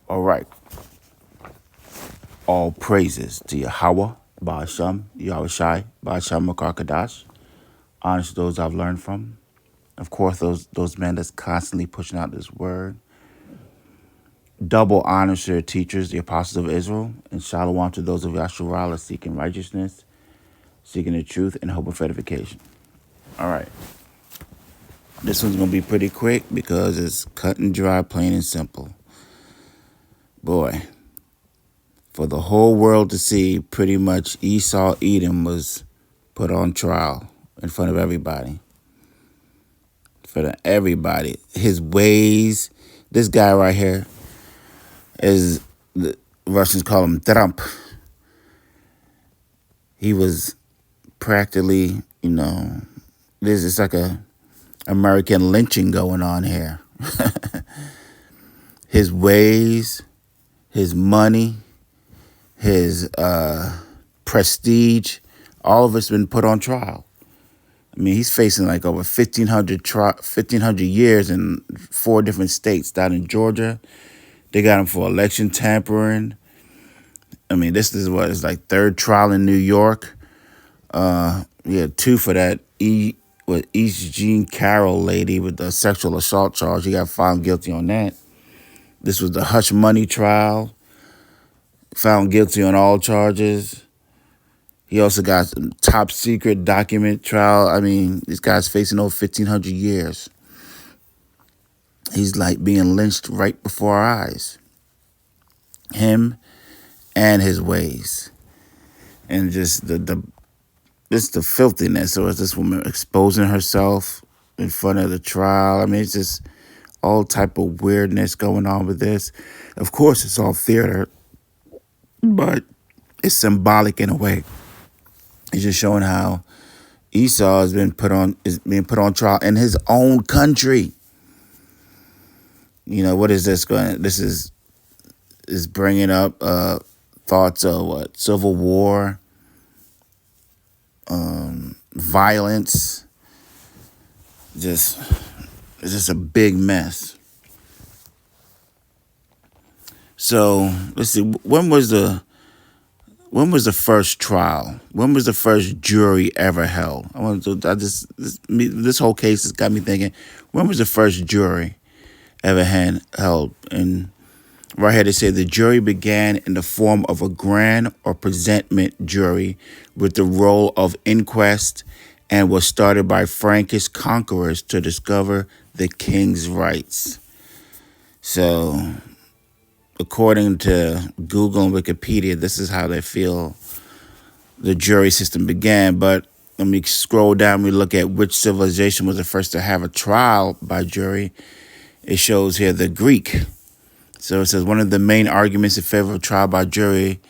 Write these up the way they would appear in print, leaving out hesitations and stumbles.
All right. All praises to Yahweh, Ba'asham, Yahushai, Ba'asham Makar. Honest to those I've learned from. Of course, those men that's constantly pushing out this word. Double honor to their teachers, the apostles of Israel, and shalom to those of Yasharallah seeking righteousness, seeking the truth, and hope of edification. All right. This one's going to be pretty quick because it's cut and dry, plain and simple. Boy, for the whole world to see, pretty much Esau Edom was put on trial in front of everybody. For everybody. His ways, this guy right here is, the Russians call him Trump. He was practically, this is like a American lynching going on here. His ways, his money, his prestige, all of it's been put on trial. I mean, he's facing like over 1,500 years in 4 different states. Down in Georgia, they got him for election tampering. I mean, this is what is like 3rd trial in New York. Yeah, 2 for that East Jean Carroll lady with the sexual assault charge. He got found guilty on that. This was the hush money trial. Found guilty on all charges. He also got some top secret document trial. I mean, this guy's facing over 1,500 years. He's like being lynched right before our eyes. Him and his ways. And just the filthiness. So it's this woman exposing herself in front of the trial. I mean, it's just all type of weirdness going on with this. Of course, it's all theater, but it's symbolic in a way. It's just showing how Esau is being put on trial in his own country. What is this going? This is bringing up thoughts of what? Civil war, violence. It's just a big mess. So let's see. When was the first trial? When was the first jury ever held? This whole case has got me thinking. When was the first jury ever held? And right here they say the jury began in the form of a grand or presentment jury with the role of inquest and was started by Frankish conquerors to discover the king's rights. So, according to Google and Wikipedia, this is how they feel the jury system began. But when we scroll down, we look at which civilization was the first to have a trial by jury. It shows here the Greek. So it says one of the main arguments in favor of trial by jury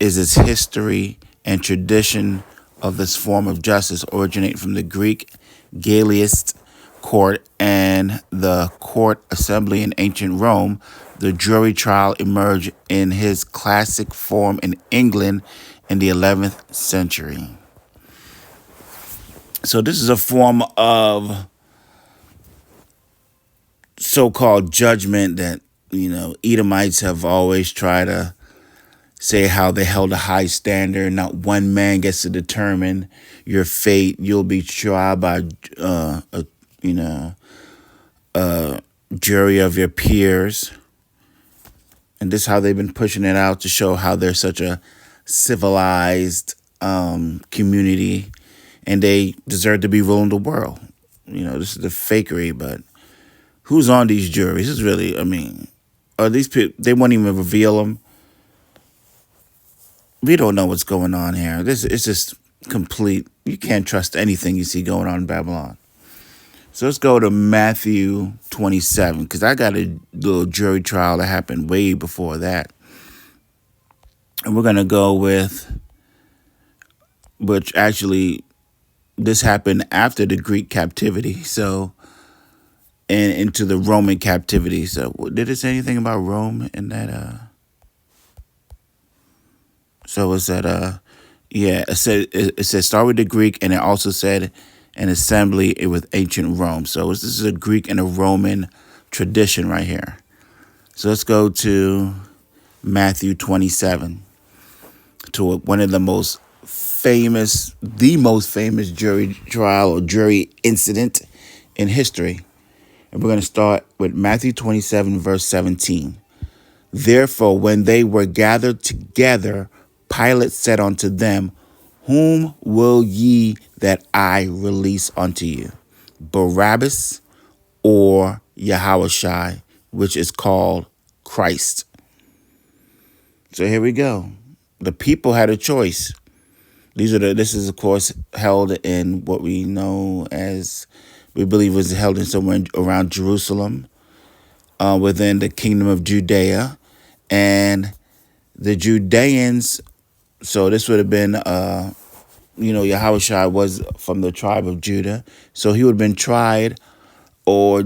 is its history and tradition of this form of justice originating from the Greek Galeist court and the court assembly in ancient Rome. The jury trial emerged in his classic form in England in the 11th century. So this is a form of so-called judgment that, Edomites have always tried to say how they held a high standard. Not one man gets to determine your fate. You'll be tried by, a jury of your peers. And this is how they've been pushing it out to show how they're such a civilized community and they deserve to be ruling the world. This is the fakery, but who's on these juries? This is really, are these people, they won't even reveal them. We don't know what's going on here. It's just complete. You can't trust anything you see going on in Babylon. So let's go to Matthew 27, because I got a little jury trial that happened way before that. And we're going to go with, which actually, this happened after the Greek captivity, so, and into the Roman captivity. So did it say anything about Rome in that? So was that, yeah, it said start with the Greek, and it also said an assembly with ancient Rome. So this is a Greek and a Roman tradition right here. So let's go to Matthew 27, to one of the most famous jury trial or jury incident in history. And we're going to start with Matthew 27, verse 17. Therefore, when they were gathered together, Pilate said unto them, Whom will ye that I release unto you? Barabbas or Yahushua, which is called Christ? So here we go. The people had a choice. This is of course held in what we know as, we believe was held in somewhere around Jerusalem, within the kingdom of Judea. And the Judeans, so this would have been, Yahushua was from the tribe of Judah. So he would have been tried or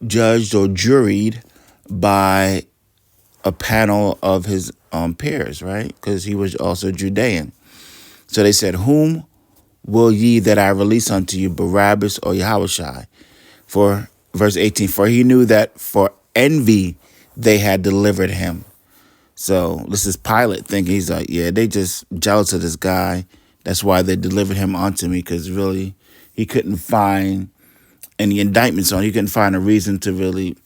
judged or juried by a panel of his peers, right? Because he was also Judean. So they said, Whom will ye that I release unto you, Barabbas or Yahushua? For verse 18, for he knew that for envy they had delivered him. So this is Pilate thinking, he's like, yeah, they just jealous of this guy. That's why they delivered him onto me, because really he couldn't find any indictments on. He couldn't find a reason to really,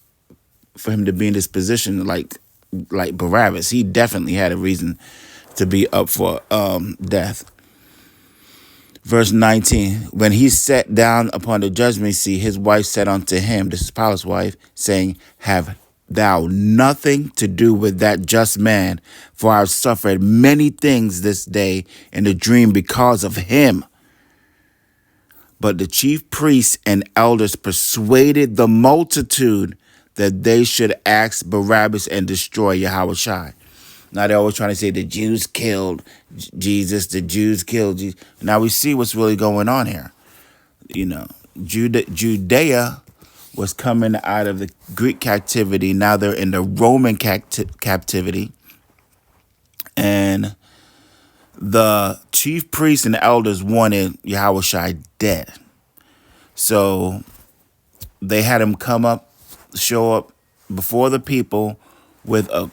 for him to be in this position like Barabbas. He definitely had a reason to be up for death. Verse 19, when he sat down upon the judgment seat, his wife said unto him, this is Pilate's wife, saying, Have thou nothing to do with that just man, for I have suffered many things this day in a dream because of him. But the chief priests and elders persuaded the multitude that they should ask Barabbas and destroy Yahushua. Now they're always trying to say the Jews killed Jesus, the Jews killed Jesus. Now we see what's really going on here. Judea was coming out of the Greek captivity. Now they're in the Roman captivity. And the chief priests and elders wanted Yahushua dead. So they had him show up before the people with a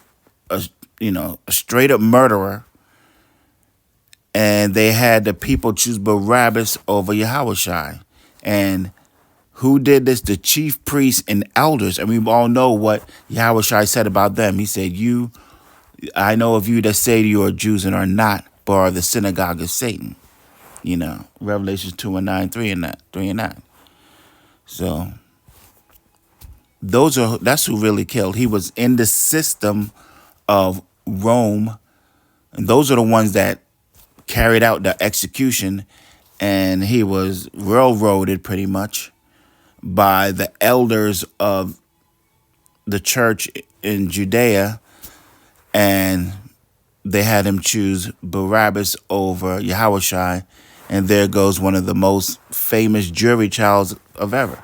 straight up murderer. And they had the people choose Barabbas over Yahushua. And who did this? The chief priests and elders. And we all know what Yahushua said about them. He said, I know of you that say you are Jews and are not, but are the synagogue of Satan. Revelations 2:9, 3 and 9. So that's who really killed. He was in the system of Rome. And those are the ones that carried out the execution. And he was railroaded pretty much by the elders of the church in Judea. And they had him choose Barabbas over Yahushua. And there goes one of the most famous jury trials of ever.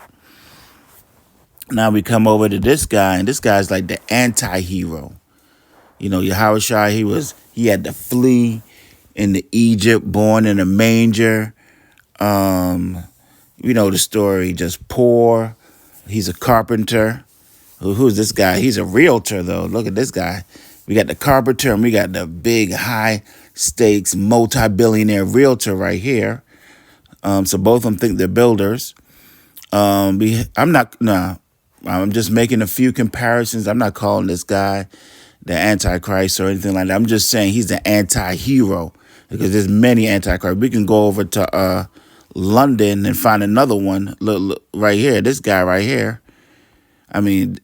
Now we come over to this guy, and this guy's like the anti-hero. Yahushua, he had to flee into Egypt, born in a manger. The story, just poor. He's a carpenter. Who's this guy? He's a realtor, though. Look at this guy. We got the carpenter, and we got the big, high-stakes, multi-billionaire realtor right here. So both of them think they're builders. I'm just making a few comparisons. I'm not calling this guy the Antichrist or anything like that. I'm just saying he's the anti-hero, because there's many Antichrists. We can go over to London and find another one. Look, right here, this guy right here. I mean,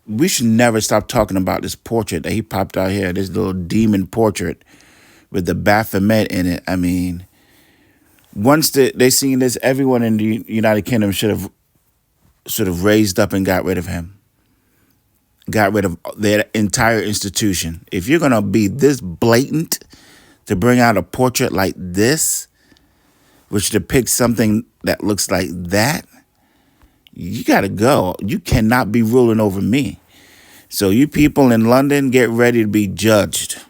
we should never stop talking about this portrait that he popped out here, this little demon portrait with the Baphomet in it. I mean, once they seen this, everyone in the United Kingdom should have raised up and got rid of him. Got rid of their entire institution. If you're going to be this blatant to bring out a portrait like this, which depicts something that looks like that, you got to go. You cannot be ruling over me. So you people in London, get ready to be judged.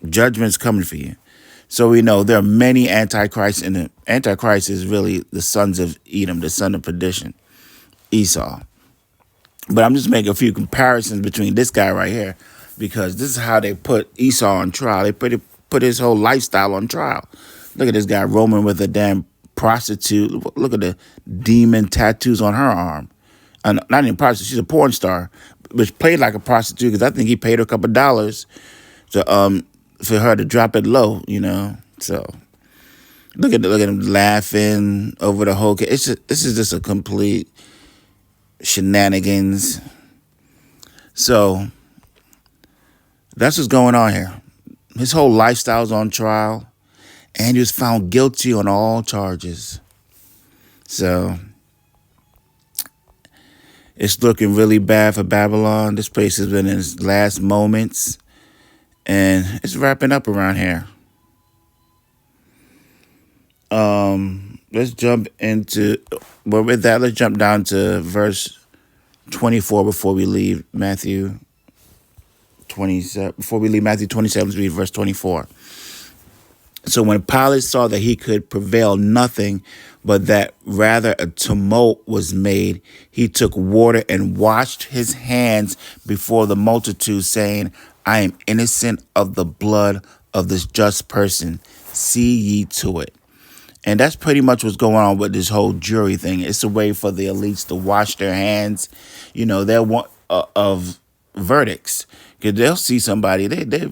Judgment's coming for you. So we know there are many antichrists, and the Antichrist is really the sons of Edom, the son of perdition, Esau. But I'm just making a few comparisons between this guy right here, because this is how they put Esau on trial. They put his whole lifestyle on trial. Look at this guy roaming with a damn prostitute. Look at the demon tattoos on her arm. Not even prostitute, she's a porn star, which played like a prostitute, because I think he paid her a couple of dollars to for her to drop it low, you know. So look at him laughing over the whole case. This is just a complete shenanigans. So that's what's going on here. His whole lifestyle's on trial, and he was found guilty on all charges. So it's looking really bad for Babylon. This place has been in its last moments, and it's wrapping up around here. Let's jump into, well, with that, let's jump down to verse 24 before we leave Matthew 27. Before we leave Matthew 27, let's read verse 24. So when Pilate saw that he could prevail nothing, but that rather a tumult was made, he took water and washed his hands before the multitude, saying, I am innocent of the blood of this just person. See ye to it. And that's pretty much what's going on with this whole jury thing. It's a way for the elites to wash their hands. You know, they're one of verdicts. Because they'll see somebody, they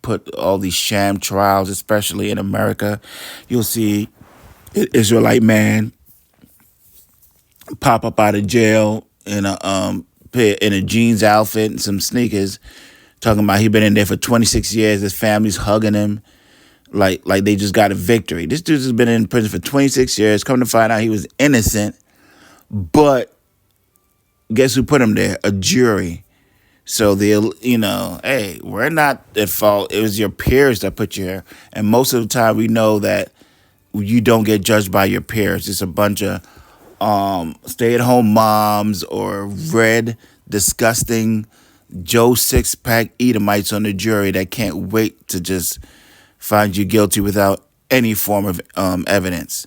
put all these sham trials, especially in America. You'll see an Israelite man pop up out of jail in a jeans outfit and some sneakers, talking about he been in there for 26 years. His family's hugging him like they just got a victory. This dude has been in prison for 26 years. Come to find out he was innocent, but guess who put him there? A jury. So hey, we're not at fault. It was your peers that put you here. And most of the time we know that you don't get judged by your peers. It's a bunch of stay-at-home moms or red, disgusting Joe Six-Pack Edomites on the jury that can't wait to just find you guilty without any form of evidence.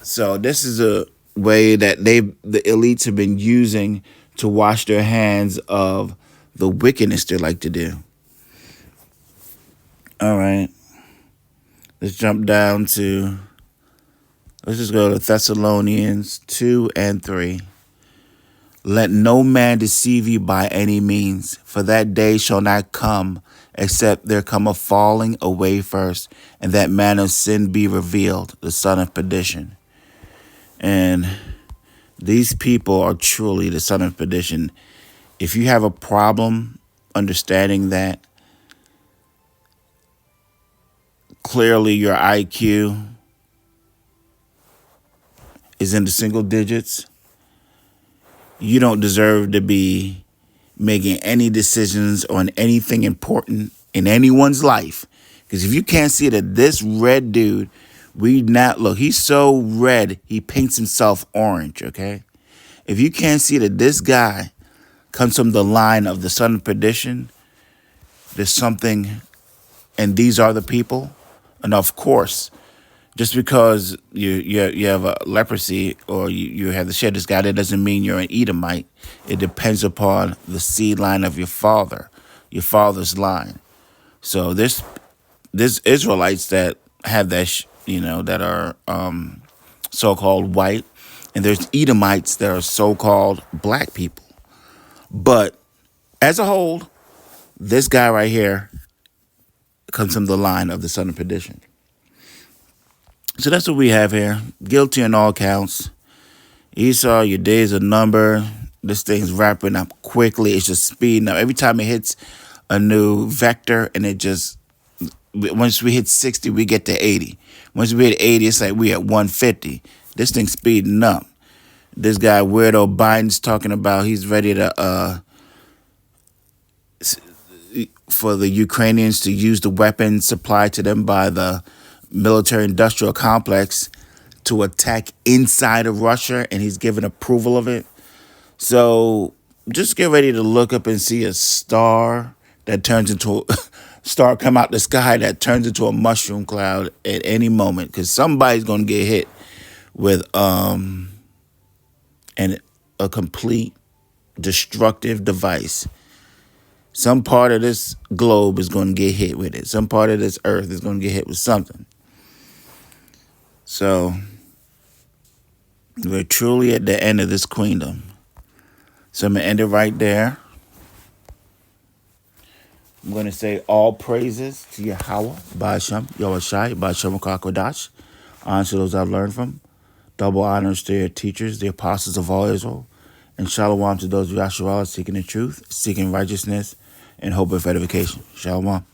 So this is a way that the elites have been using to wash their hands of the wickedness they like to do. All right. Let's jump down to, let's just go to Thessalonians 2 and 3. Let no man deceive you by any means, for that day shall not come, except there come a falling away first, and that man of sin be revealed, the son of perdition. And these people are truly the son of perdition. If you have a problem understanding that, clearly your IQ is in the single digits, you don't deserve to be making any decisions on anything important in anyone's life. Because if you can't see that this red dude, he's so red, he paints himself orange, okay? If you can't see that this guy comes from the line of the son of perdition, there's something, and these are the people. And of course, just because you have a leprosy or you have the shedders guy, that doesn't mean you're an Edomite. It depends upon the seed line of your father's line. So there's Israelites that have that, that are so-called white, and there's Edomites that are so-called black people. But as a whole, this guy right here comes from the line of the son of perdition. So that's what we have here. Guilty on all counts. Esau, your days are numbered. This thing's wrapping up quickly. It's just speeding up. Every time it hits a new vector, and once we hit 60, we get to 80. Once we hit 80, it's like we at 150. This thing's speeding up. This guy, weirdo Biden's talking about he's ready to, for the Ukrainians to use the weapons supplied to them by the military-industrial complex to attack inside of Russia, and he's given approval of it. So just get ready to look up and see a star that turns into a star come out the sky that turns into a mushroom cloud at any moment, because somebody's going to get hit with a complete destructive device. Some part of this globe is going to get hit with it. Some part of this earth is going to get hit with something. So we're truly at the end of this queendom. So I'm going to end it right there. I'm going to say all praises to Yahweh, Ba'ashem, Yahushai, Ba'ashem Kakodash. Honor to those I've learned from. Double honors to your teachers, the apostles of all Israel. And shalom to those of Yahshua seeking the truth, seeking righteousness, and hope of edification. Shalom.